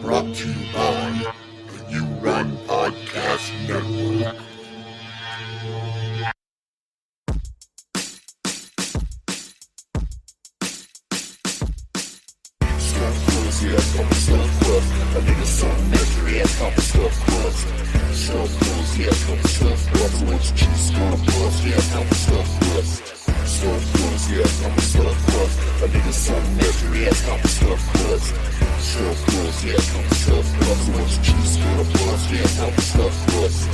Brought to you by the You Run Podcast Network. Stuff crust, yeah, come stuff crust. A nigga something extra, yeah, come stuff crust. Stuff crust, yeah, come stuff crust. What you choose, gonna bust, yeah, come stuff crust. Stuff crust, yeah, come stuff crust. A nigga something extra, yeah, come stuff crust. Stuff crust, yeah, come stuff crust. What you choose, gonna bust, yeah, come stuff crust.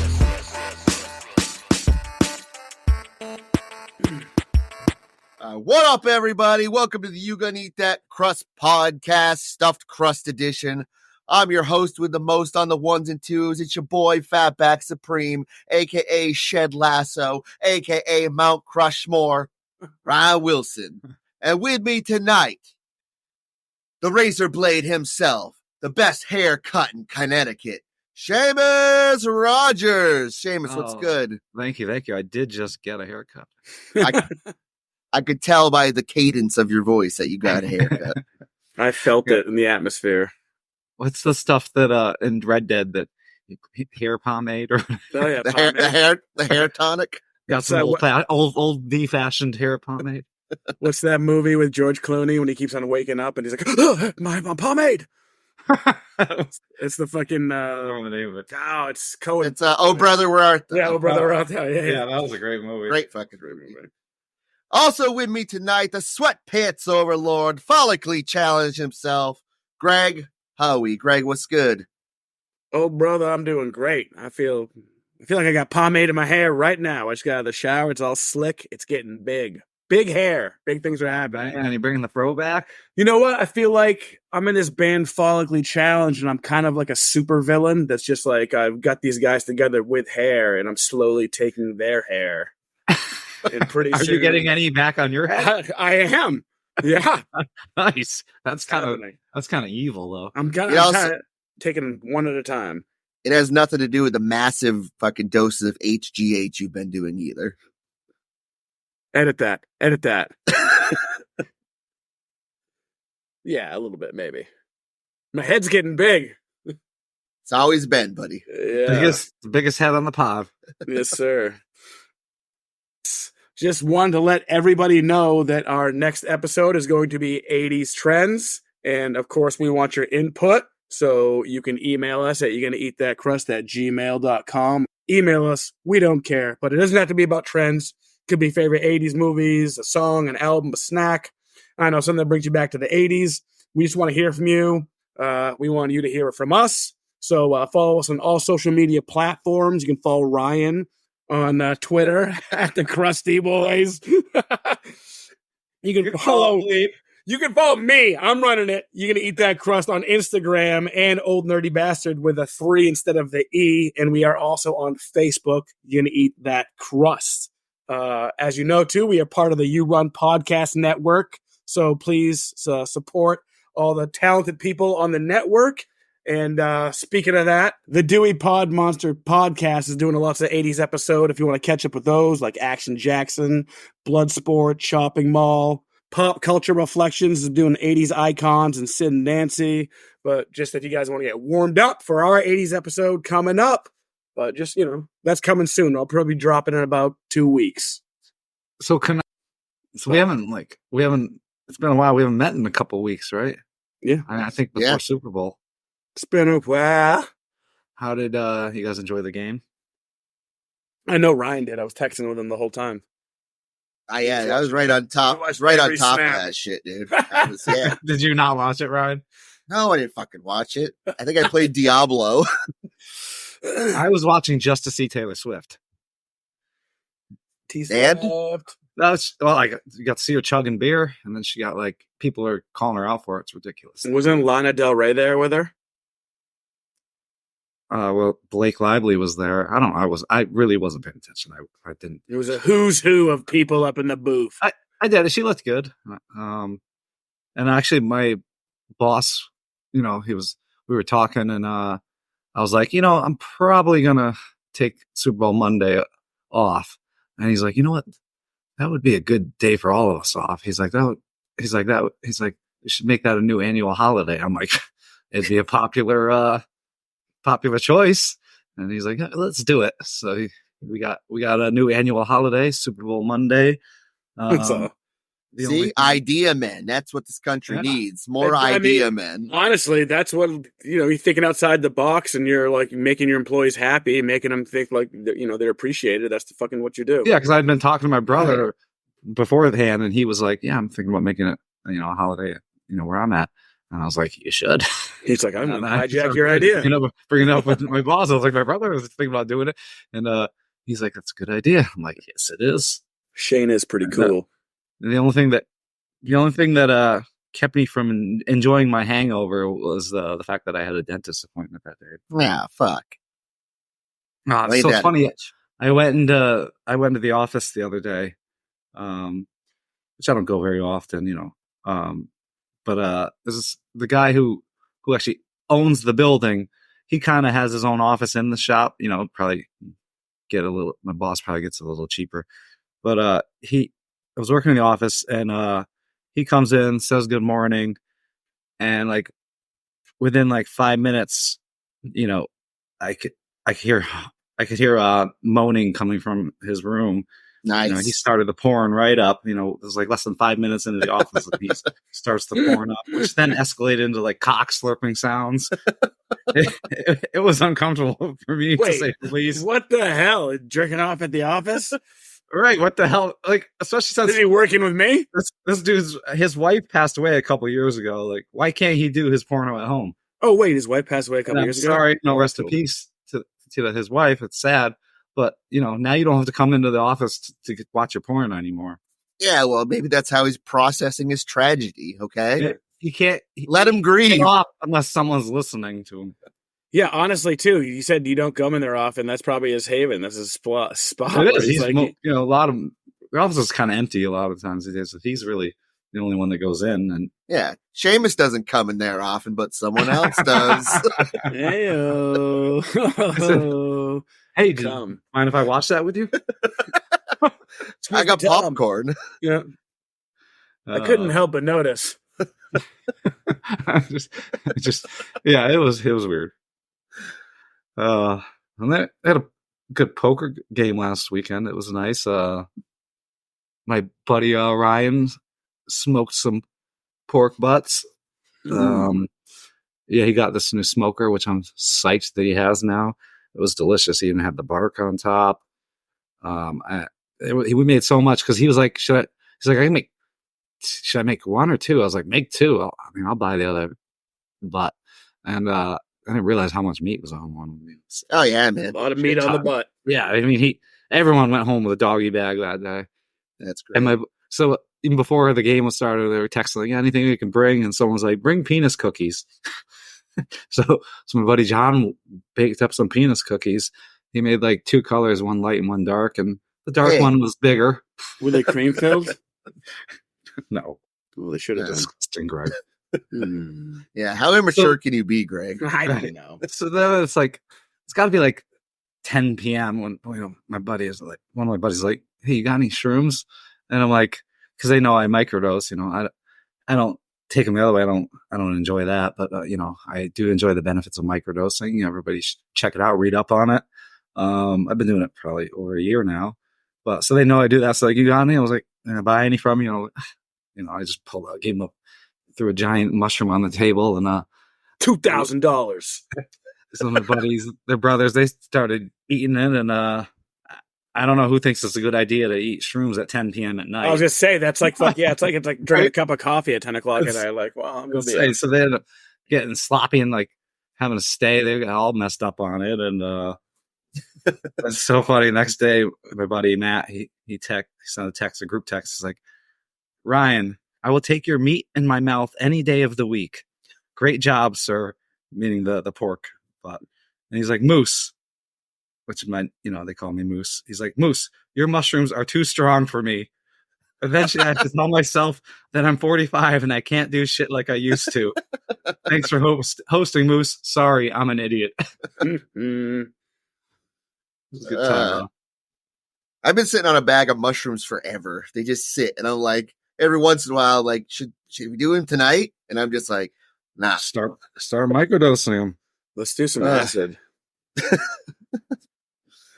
What up, everybody? Welcome to the You Gonna Eat That Crust podcast, Stuffed Crust Edition. I'm your host with the most on the ones and twos. It's your boy, Fatback Supreme, a.k.a. Shed Lasso, a.k.a. Mount Crushmore, Ryan Wilson. And with me tonight, the razor blade himself, the best haircut in Connecticut, Sheamus Rogers. Sheamus, what's good? Thank you. I did just get a haircut. I could tell by the cadence of your voice that you got a haircut. I felt it in the atmosphere. What's the stuff that in Red Dead that hair pomade or Oh yeah, the hair tonic? got some old fashioned hair pomade? What's that movie with George Clooney when he keeps on waking up and he's like, oh, my pomade? It's the fucking I don't know the name of it. Oh, it's Cohen. It's Oh Brother, Where Art Thou? Yeah, Oh Brother, Where Art Thou? Yeah, that was a great movie. Great fucking movie. Also with me tonight, the sweatpants overlord, follically challenged himself, Greg Howie. Greg, what's good? Oh brother, I'm doing great. I feel like I got pomade in my hair right now. I just got out of the shower. It's all slick. It's getting big. Big hair. Big things are happening. And you bringing the throwback? You know what? I feel like I'm in this band Follically Challenged, and I'm kind of like a super villain that's just like, I've got these guys together with hair, and I'm slowly taking their hair. And pretty Are soon, you getting any back on your head? I am. Yeah. Nice. That's kind of evil, though. I'm kind of taking one at a time. It has nothing to do with the massive fucking doses of HGH you've been doing either. Edit that. Yeah, a little bit, maybe. My head's getting big. It's always been, buddy. Yeah. The biggest head on the pod. Yes, sir. Just wanted to let everybody know that our next episode is going to be 80s trends. And of course, we want your input. So you can email us at yougonnaeatthatcrust@gmail.com. Email us. We don't care. But it doesn't have to be about trends. It could be favorite 80s movies, a song, an album, a snack. I know, something that brings you back to the 80s. We just want to hear from you. We want you to hear it from us. So follow us on all social media platforms. You can follow Ryan on Twitter at the Crusty Boys. You can follow me. I'm running it. You're gonna eat that crust on Instagram and Old Nerdy Bastard with a 3 instead of the E. And we are also on Facebook. You're gonna eat that crust. As you know, too, we are part of the You Run Podcast Network. So please support all the talented people on the network. And speaking of that, the Dewey Pod Monster podcast is doing lots of 80s episode. If you want to catch up with those, like Action Jackson, Bloodsport, Shopping Mall, Pop Culture Reflections is doing 80s icons and Sid and Nancy. But just if you guys want to get warmed up for our 80s episode coming up, but just, that's coming soon. I'll probably drop it in about 2 weeks. So we haven't, it's been a while. We haven't met in a couple of weeks, right? Yeah. I think before Super Bowl. It's been a while. How did you guys enjoy the game? I know Ryan did. I was texting with him the whole time. I was right on top. I was right on top of that shit, dude. Did you not watch it, Ryan? No, I didn't fucking watch it. I think I played Diablo. I was watching just to see Taylor Swift. And? You got to see her chugging beer, and then she got people are calling her out for it. It's ridiculous. Wasn't Lana Del Rey there with her? Well, Blake Lively was there. I don't know. I really wasn't paying attention. I didn't. It was a who's who of people up in the booth. I did. She looked good. And actually, my boss, we were talking, and I was like, I'm probably gonna take Super Bowl Monday off. And he's like, you know what? That would be a good day for all of us off. He's like, we should make that a new annual holiday. I'm like, it'd be a popular choice. And he's like, let's do it. So we got a new annual holiday, Super Bowl Monday. See, idea men. That's what this country needs. More idea men. Honestly, that's what, you're thinking outside the box, and you're like making your employees happy, making them think like, they're appreciated. That's the fucking what you do. Yeah, because I'd been talking to my brother beforehand, and he was like, yeah, I'm thinking about making it, a holiday, where I'm at. And I was like, you should. He's like, I'm going to hijack your idea. Bringing it up with my boss. I was like, my brother was thinking about doing it. And he's like, that's a good idea. I'm like, yes, it is. Shane is pretty cool. The only thing that kept me from enjoying my hangover was the fact that I had a dentist appointment that day. Yeah, fuck. Oh, it's so funny. I went into the office the other day, which I don't go very often, but this is the guy who actually owns the building. He kind of has his own office in the shop. Probably my boss probably gets a little cheaper, but I was working in the office, and he comes in, says good morning, and like within like 5 minutes, I could hear moaning coming from his room. Nice. He started the pouring right up. It was like less than 5 minutes into the office, and he starts the pouring up, which then escalated into like cock slurping sounds. It was uncomfortable for me, to say the least. What the hell? Jerking off at the office? Right, what the hell? Like, especially since is he working with me? This dude's his wife passed away a couple years ago. Like, why can't he do his porno at home? Oh wait, his wife passed away a couple years ago. Sorry, no, rest in peace to his wife. It's sad, but now you don't have to come into the office to watch your porn anymore. Yeah, well, maybe that's how he's processing his tragedy. Okay, you can't let him grieve unless someone's listening to him. Yeah, honestly, too. You said you don't come in there often. That's probably his haven. That's his spot. It is. He's like, a lot of the office is kind of empty a lot of times. He's really the only one that goes in. And yeah, Sheamus doesn't come in there often, but someone else does. Hey-o. Hey, do you mind if I watch that with you? I got popcorn. Yeah, I couldn't help but notice. Yeah, it was weird. And they had a good poker game last weekend. It was nice. My buddy Ryan smoked some pork butts. Yeah, he got this new smoker, which I'm psyched that he has now. It was delicious. He even had the bark on top. We made so much because he was like, should I make one or two? I was like, make two. I'll buy the other butt. And I didn't realize how much meat was on one. Oh yeah, man, a lot of meat on the butt. Yeah, everyone went home with a doggy bag that day. That's great. And so even before the game was started, they were texting like, anything we can bring, and someone was like, bring penis cookies. So my buddy John baked up some penis cookies. He made like two colors, one light and one dark, and the dark one was bigger. Were they cream filled? No. Well, they should have been. Disgusting, Greg. Yeah, how immature can you be, Greg? I don't know. So then it's like, it's got to be like 10 p.m. when my buddy is like, one of my buddies is like, hey, you got any shrooms? And I'm like, because they know I microdose. I don't take them the other way. I don't enjoy that, but I do enjoy the benefits of microdosing. Everybody should check it out, read up on it. I've been doing it probably over a year now, but so they know I do that. So like, you got any? I was like, can I buy any from you? I just pulled out, gave them threw a giant mushroom on the table, and $2,000. Some of my buddies, their brothers, they started eating it, and I don't know who thinks it's a good idea to eat shrooms at 10 p.m. at night. I was gonna say that's like fuck yeah, it's like drinking a cup of coffee at 10 o'clock at night. Like, well, I'm gonna be. So they ended up getting sloppy and like having to stay. They got all messed up on it, and it's so funny. Next day, my buddy Matt, he sent a text, a group text. He's like, Ryan, I will take your meat in my mouth any day of the week. Great job, sir. Meaning the pork butt. And he's like, Moose, which meant, they call me Moose. He's like, Moose, your mushrooms are too strong for me. Eventually I have to tell myself that I'm 45 and I can't do shit like I used to. Thanks for hosting, Moose. Sorry, I'm an idiot. It was a good time, I've been sitting on a bag of mushrooms forever. They just sit, and I'm like, every once in a while, like, should we do them tonight? And I'm just like, Nah. Start microdosing them. Let's do some acid.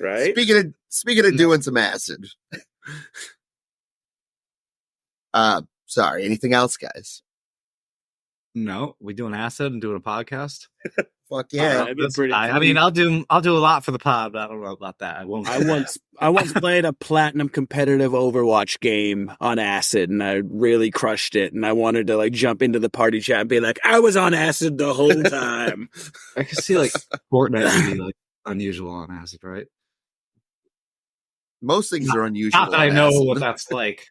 Right? Speaking of doing some acid. Sorry, anything else, guys? No, we doing acid and doing a podcast. Fuck yeah. That'd be pretty I mean, I'll do a lot for the pod, but I don't know about that. I won't. I once played a platinum competitive Overwatch game on acid, and I really crushed it. And I wanted to like jump into the party chat and be like, "I was on acid the whole time." I can see like Fortnite would be like unusual on acid, right? Most things are unusual. Not that I know what that's like.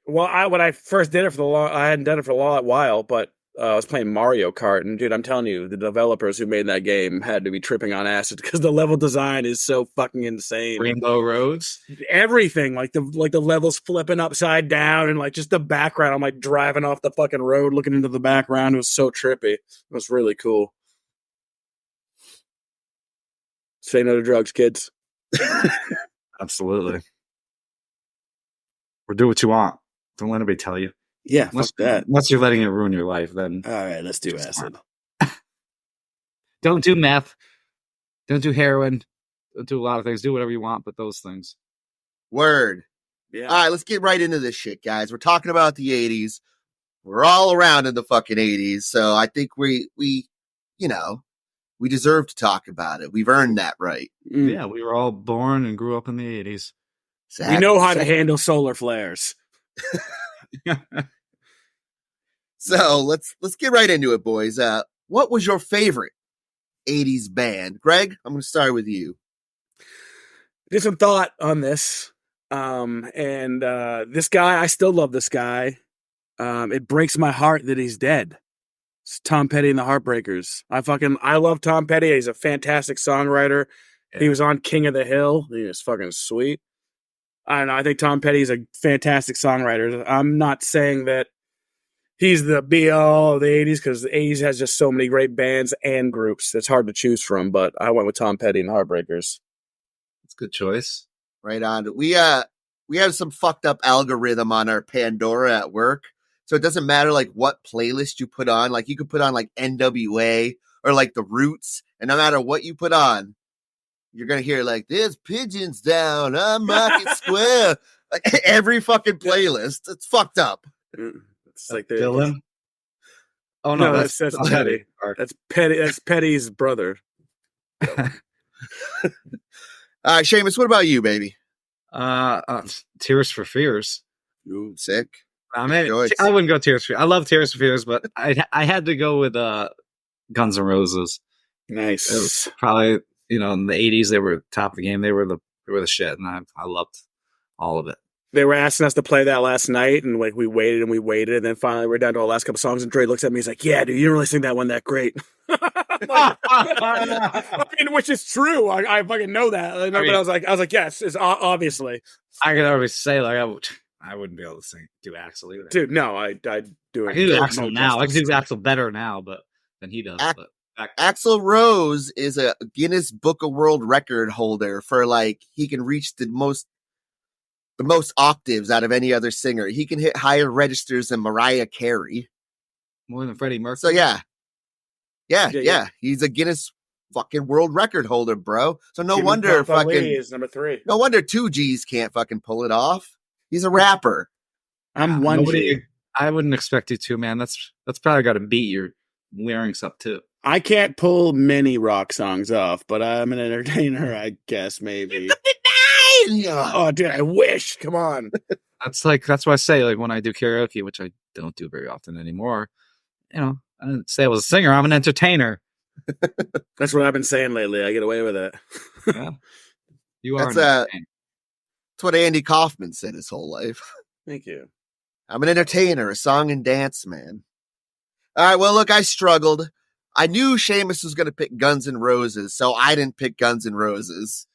Well, when I first did it I hadn't done it for a while, but I was playing Mario Kart, and dude, I'm telling you, the developers who made that game had to be tripping on acid because the level design is so fucking insane. Rainbow roads, everything, like the levels flipping upside down, and like just the background. I'm like driving off the fucking road, looking into the background. It was so trippy. It was really cool. Say no to drugs, kids. Absolutely. Or do what you want. Don't let anybody tell you. Yeah, fuck that. Unless you're letting it ruin your life, then. All right, let's do acid. Don't do meth. Don't do heroin. Don't do a lot of things. Do whatever you want, but those things. Word. Yeah. All right, let's get right into this shit, guys. We're talking about the 80s. We're all around in the fucking 80s, so I think we deserve to talk about it. We've earned that right. Yeah, we were all born and grew up in the 80s. We know how to handle solar flares. So let's get right into it, boys. What was your favorite 80s band? Greg, I'm going to start with you. Did some thought on this. And this guy, I still love this guy. It breaks my heart that he's dead. It's Tom Petty and the Heartbreakers. I love Tom Petty. He's a fantastic songwriter. Yeah. He was on King of the Hill. He was fucking sweet. I don't know. I think Tom Petty is a fantastic songwriter. I'm not saying that he's the be-all of the 80s because the 80s has just so many great bands and groups. It's hard to choose from, but I went with Tom Petty and the Heartbreakers. It's a good choice. Right on. We have some fucked up algorithm on our Pandora at work. So it doesn't matter like what playlist you put on. Like you could put on like NWA or like The Roots, and no matter what you put on, you're gonna hear like "There's pigeons down on Market Square." Like every fucking playlist. It's fucked up. It's like Dylan. Oh no, that's Petty. That's Petty. That's Petty's brother. All right, Sheamus, what about you, baby? Tears for Fears. Ooh, sick. I mean, I wouldn't go Tears for Fears. I love Tears for Fears, but I had to go with Guns N' Roses. Nice. It was probably, in the 80s, they were top of the game. They were the shit, and I loved all of it. They were asking us to play that last night, and like we waited, and then finally we're down to our last couple songs, and Dre looks at me, he's like, "Yeah, dude, you didn't really sing that one that great." Which is true. I fucking know that. But I was like, yes, it's obviously. I could always say like I wouldn't be able to do Axl either. Dude, no, I do it. I can do Axl now. I can do Axl better now, but than he does. Axl Rose is a Guinness Book of World Record holder for like he can reach the most octaves out of any other singer. He can hit higher registers than Mariah Carey. More than Freddie Mercury. So yeah. He's a Guinness fucking world record holder, bro. So no wonder fucking is number 3. No wonder 2Gs can't fucking pull it off. He's a rapper. I'm 1G. I wouldn't expect you to, man. That's probably got to beat your larynx up too. I can't pull many rock songs off, but I'm an entertainer, I guess, maybe. Oh, dude, I wish. Come on. That's why I say, like, when I do karaoke, which I don't do very often anymore, I didn't say I was a singer. I'm an entertainer. That's what I've been saying lately. I get away with it. Yeah. You are that's what Andy Kaufman said his whole life. Thank you. I'm an entertainer, a song and dance man. All right, well, look, I struggled. I knew Sheamus was going to pick Guns N' Roses, so I didn't pick Guns N' Roses.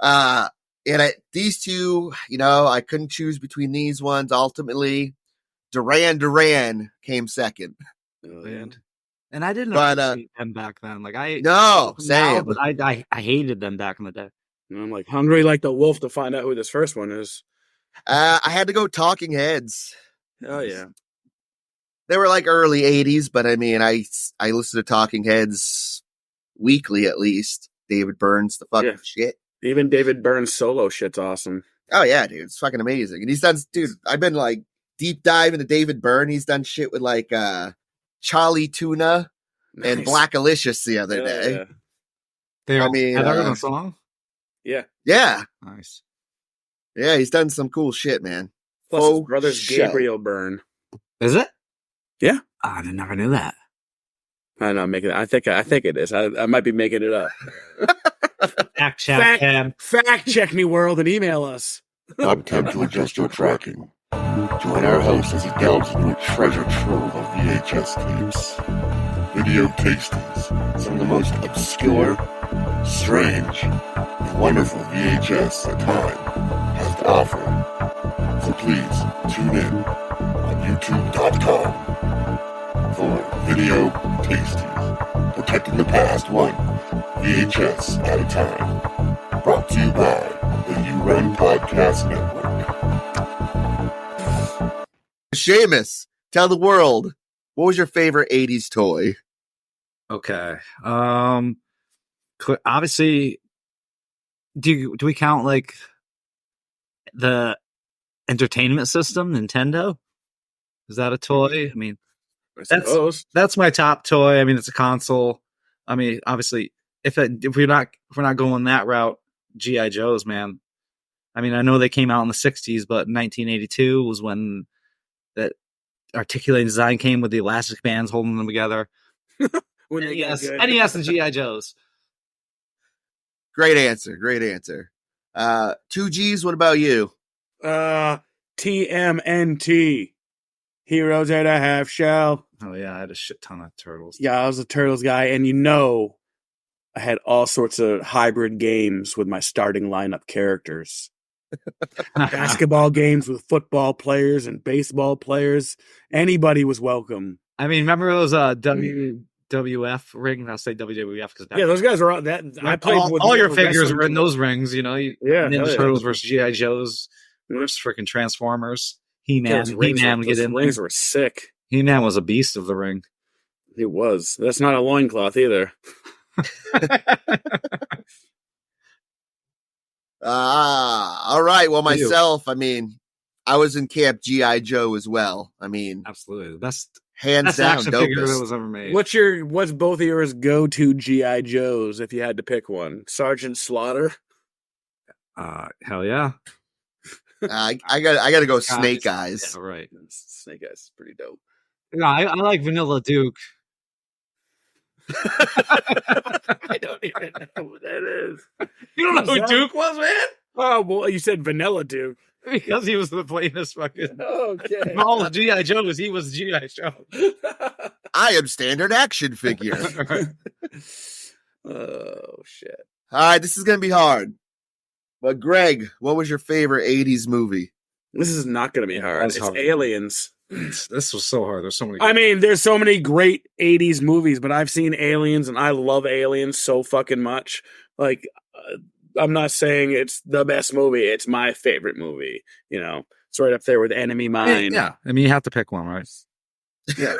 These two, I couldn't choose between these ones. Ultimately, Duran came second. And I didn't appreciate them back then. Like same. But I hated them back in the day. And I'm like hungry like the wolf to find out who this first one is. I had to go Talking Heads. Oh yeah. They were like early 80s, but I mean, I listen to Talking Heads weekly at least. David Byrne's the fucking shit. Even David Byrne's solo shit's awesome. Oh yeah, dude, it's fucking amazing. And he's done, dude. I've been like deep dive into David Byrne. He's done shit with like Charlie Tuna and Black Alicious the other day. Yeah. They all mean, had a song. Yeah. Yeah, Nice. yeah, he's done some cool shit, man. Plus his Faux brother's show. Gabriel Byrne. Is it? Yeah. Oh, I never knew that. I know, I think it is. I might be making it up. Fact check. Fact check me, world, and email us. Not time to adjust your tracking. Join our host as he delves into a treasure trove of VHS tapes. Video tastings, some of the most obscure, strange, and wonderful VHS that time has to offer. So please, tune in on youtube.com for video tastings, protecting the past one VHS at a time. Brought to you by the You Run Podcast Network. Sheamus, tell the world, what was your favorite 80s toy? Okay. Obviously, do we count like the entertainment system, Nintendo? Is that a toy? I mean, that's my top toy. I mean, it's a console. I mean, obviously, if we're not going that route, G.I. Joes, man. I mean, I know they came out in the 60s, but 1982 was when that articulating design came with the elastic bands holding them together. NES and G.I. Joes. Great answer. 2Gs, what about you? TMNT. Heroes at a Half Shell. Oh, yeah, I had a shit ton of Turtles. Yeah, I was a Turtles guy, and I had all sorts of hybrid games with my starting lineup characters. Basketball games with football players and baseball players. Anybody was welcome. I mean, remember those WWF rings? I'll say WWF because those guys were on that. I played with all your figures were in those rings. You know, Ninja Turtles versus GI Joes versus freaking Transformers. He-Man would get in. Rings were sick. He-Man was a beast of the ring. He was. That's not a loincloth either. All right. Well, myself, I mean, I was in Camp G.I. Joe as well. I mean, absolutely the best, hands down, action figure that was ever made. What's both of yours go-to G.I. Joes if you had to pick one? Sergeant Slaughter? Hell yeah. I gotta go Snake Eyes. Yeah, right. Snake Eyes is pretty dope. No, I like Vanilla Duke. I don't even know who that is. You don't know who Duke was, man? Oh, well, you said Vanilla Duke. Because he was the plainest fucking. Okay. All the G.I. Joes, he was G.I. Joe. I am standard action figure. Oh, shit. All right, this is gonna be hard. But Greg, what was your favorite 80s movie? This is not going to be hard. It's hard. Aliens. This was so hard. There's so many. I mean, there's so many great 80s movies, but I've seen Aliens and I love Aliens so fucking much. Like, I'm not saying it's the best movie. It's my favorite movie. You know, it's right up there with Enemy Mine. Yeah. I mean, you have to pick one, right? Yeah.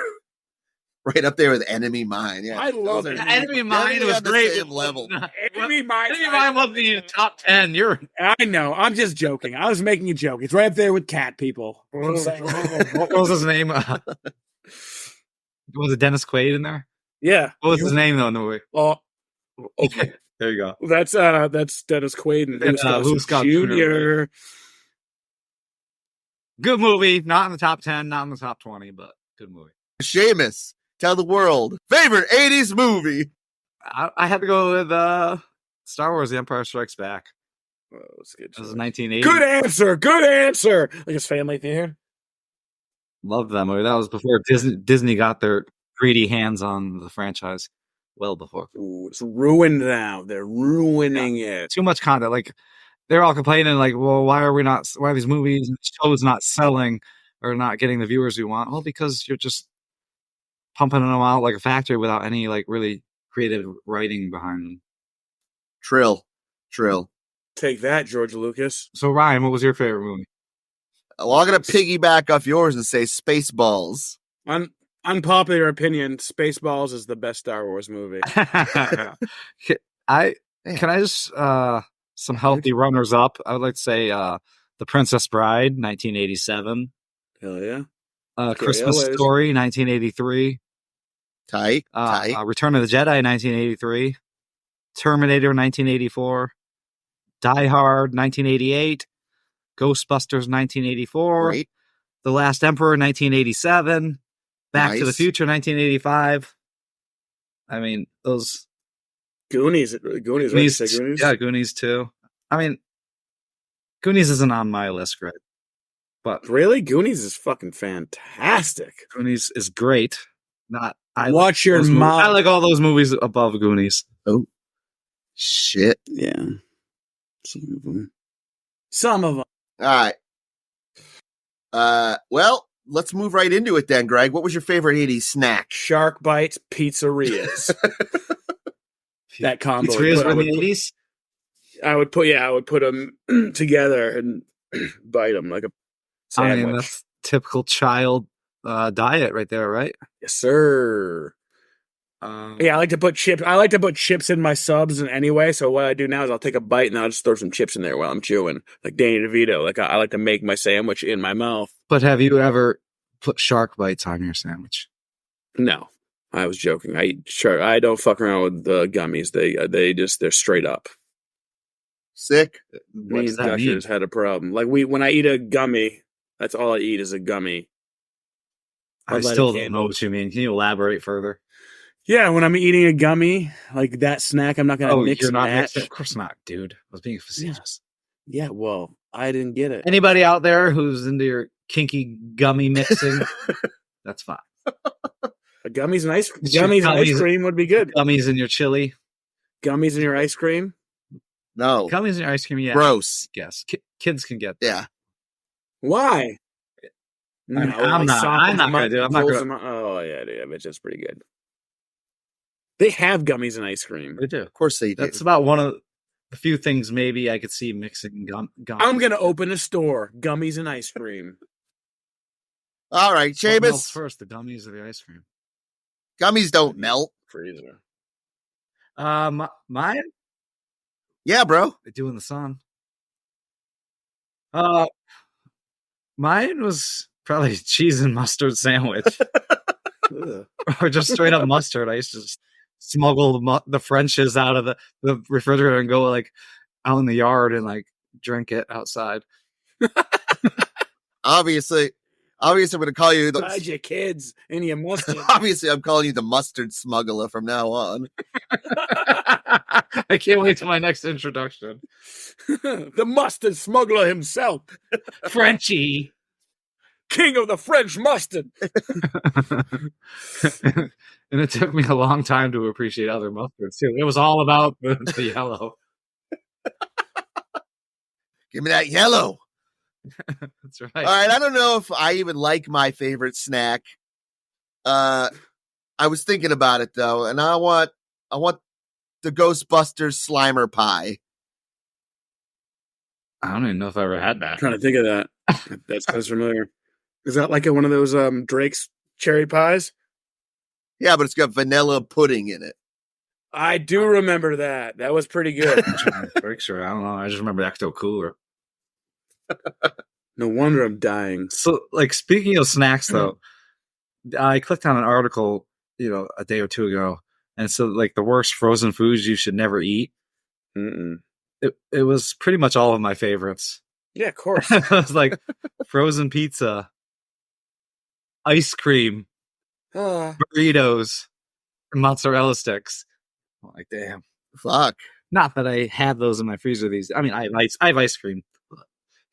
Right up there with Enemy Mine. Yeah, I love it. Enemy Mine was great. Same level. Enemy Mine wasn't in the top 10. I know. I'm just joking. I was making a joke. It's right up there with Cat People. What was his name? Was it Dennis Quaid in there? Yeah. What was his name though in the movie? Oh, okay. There you go. That's Dennis Quaid and Who's Scott Jr. Good movie. Not in the top 10. Not in the top 20, but good movie. Sheamus, tell the world favorite 80s movie. I had to go with Star Wars: The Empire Strikes Back. Oh, that's good. This is 1980. Good answer. Like his family theater. Loved that movie. That was before Disney got their greedy hands on the franchise. Well before. Ooh, it's ruined now. They're ruining it. Too much content. Like they're all complaining, like, well, why are these movies and shows not selling or not getting the viewers we want? Well, because you're just pumping them out like a factory without any like really creative writing behind them. Trill. Take that, George Lucas. So Ryan, what was your favorite movie? Well, I'm gonna piggyback off yours and say Spaceballs. Unpopular opinion: Spaceballs is the best Star Wars movie. Can I just some healthy runners up? I would like to say The Princess Bride, 1987. Hell yeah! Christmas always. Story, 1983. Tight. Return of the Jedi, 1983. Terminator, 1984. Die Hard, 1988. Ghostbusters, 1984. Great. The Last Emperor, 1987. Back to the Future, 1985. I mean, those Goonies, Goonies, right? Goonies? yeah, Goonies too. I mean, Goonies isn't on my list, right? But Really, Goonies is fucking fantastic. Goonies is great. I Watch your mouth. I like all those movies above Goonies. Oh, shit. Yeah, some of them. All right. Well, let's move right into it then, Greg. What was your favorite 80s snack? Shark bites, pizzerias. That combo. Pizzerias were in the 80s? I would put them together and bite them like a sandwich. I mean, that's typical child diet right there, right? Yes, sir. Yeah, I like to put chips. I like to put chips in my subs in anyway. So what I do now is I'll take a bite and I'll just throw some chips in there while I'm chewing, like Danny DeVito. Like I like to make my sandwich in my mouth. But have you ever put shark bites on your sandwich? No, I was joking. I eat shark. I don't fuck around with the gummies. They're straight up. Sick. What Me does and that mean? Gushers had a problem. Like when I eat a gummy, that's all I eat is a gummy. I still don't know what you mean. Can you elaborate further? Yeah, when I'm eating a gummy, like that snack, I'm not going to mix you're not and mixing? match. Of course not, dude. I was being facetious. Yeah, well, I didn't get it. Anybody out there who's into your kinky gummy mixing, that's fine. Gummies and ice Gummies- cream would be good. Gummies in your chili. Gummies in your ice cream? No. Gummies in your ice cream, yeah. Gross. Yes. Kids can get that. Yeah. Why? I'm not gonna do it. I'm not gonna. Oh, yeah, dude. It's just pretty good. They have gummies and ice cream. They do. Of course they do. That's about one of the few things maybe I could see mixing gum. I'm going to open a store. Gummies and ice cream. All right, What melts Sheamus. first, the gummies or the ice cream? Gummies don't melt. Freezer. Mine? Yeah, bro. They do in the sun. Mine was probably cheese and mustard sandwich, or just straight up mustard. I used to just smuggle the Frenches out of the refrigerator and go like out in the yard and like drink it outside. Obviously, I'm going to call you Hide your kids and your mustard. Obviously, I'm calling you the mustard smuggler from now on. I can't wait till my next introduction. The mustard smuggler himself. Frenchie. King of the French mustard. And it took me a long time to appreciate other mustards too. It was all about the yellow. Give me that yellow. That's right. All right, I don't know if I even like my favorite snack. I was thinking about it though, and I want the Ghostbusters Slimer pie. I don't even know if I ever had that. I'm trying to think of that. That sounds familiar. Is that like one of those Drake's cherry pies? Yeah, but it's got vanilla pudding in it. I do remember that. That was pretty good. Pretty sure. I don't know. I just remember Ecto Cooler. No wonder I'm dying. So, like, speaking of snacks, though, I clicked on an article, a day or two ago, and so like the worst frozen foods you should never eat. It was pretty much all of my favorites. Yeah, of course. It was like frozen pizza, ice cream, burritos, mozzarella sticks. I'm like, damn. Fuck. Not that I have those in my freezer. I mean, I have ice cream.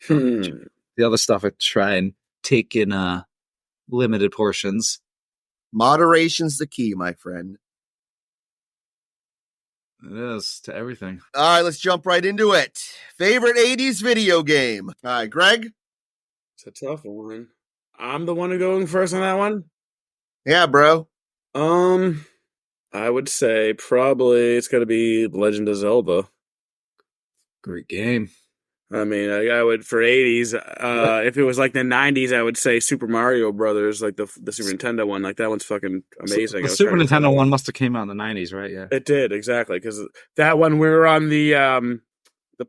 The other stuff I try and take in limited portions. Moderation's the key, my friend. It is to everything. All right, let's jump right into it. Favorite 80s video game. All right, Greg? It's a tough one. I'm the one going first on that one? Yeah, bro. I would say probably it's got to be Legend of Zelda. Great game. I mean, I would for 80s. If it was like the 90s, I would say Super Mario Brothers, like the Super Nintendo one. Like that one's fucking amazing. The Super Nintendo one must have came out in the 90s, right? Yeah, it did exactly because that one we were on the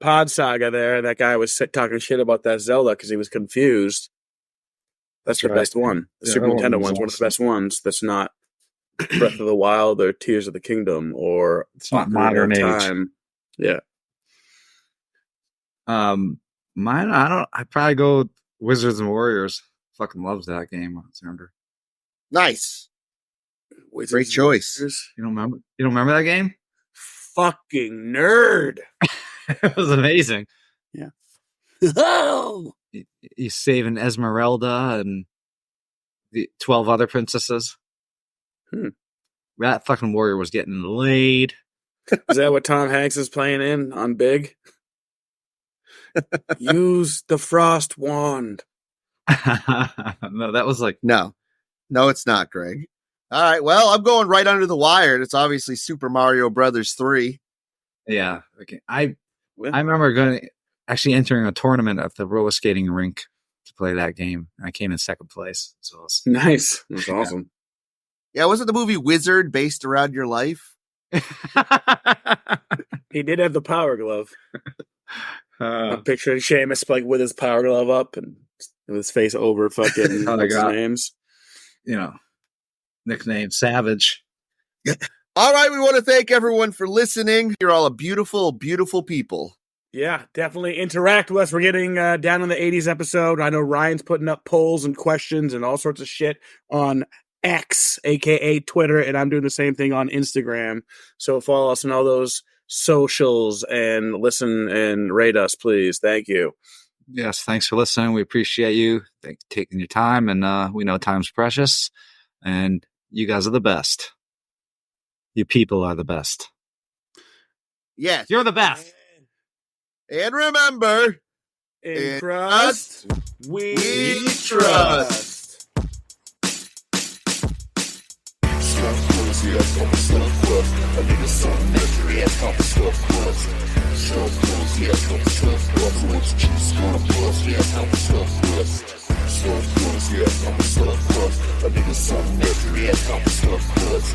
Pod Saga there. And that guy was talking shit about that Zelda because he was confused. That's the best one. The Super Nintendo one's one of the best ones. That's not Breath of the Wild or Tears of the Kingdom or it's not modern age. Time. Yeah. Mine, I'd probably go Wizards and Warriors. Fucking loves that game. I remember. Nice. Wizards Great choice. You don't remember that game? Fucking nerd. It was amazing. Yeah. He's saving Esmeralda and the 12 other princesses. That fucking warrior was getting laid. Is that what Tom Hanks is playing in on Big? Use the frost wand. No, that was like no, it's not, Greg. All right, well, I'm going right under the wire. It's obviously Super Mario Brothers 3. Yeah, okay. I remember actually entering a tournament at the roller skating rink to play that game. I came in second place. So it was, nice. That's awesome. Yeah, wasn't the movie Wizard based around your life? He did have the power glove. I'm picturing Sheamus like with his power glove up and with his face over fucking names. You know, nickname Savage. All right, we want to thank everyone for listening. You're all a beautiful, beautiful people. Yeah, definitely interact with us. We're getting down on the 80s episode. I know Ryan's putting up polls and questions and all sorts of shit on X, aka Twitter, and I'm doing the same thing on Instagram. So follow us on all those socials and listen and rate us, please. Thank you. Yes, thanks for listening. We appreciate you taking your time, and we know time's precious, and you guys are the best. You people are the best. Yes. You're the best. And remember, in crust, we trust. Yeah, come stuff crust. A nigga something extra, yeah, come stuff crust. Stuff crust, yeah, come stuff crust. So it's juice gonna bust, yeah, come stuff crust. Stuff crust, yeah, come stuff crust. A nigga something extra, yeah, come stuff crust.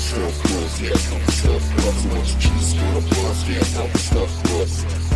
Stuff crust, yeah, come stuff crust. So it's juice gonna bust, yeah, come stuff crust.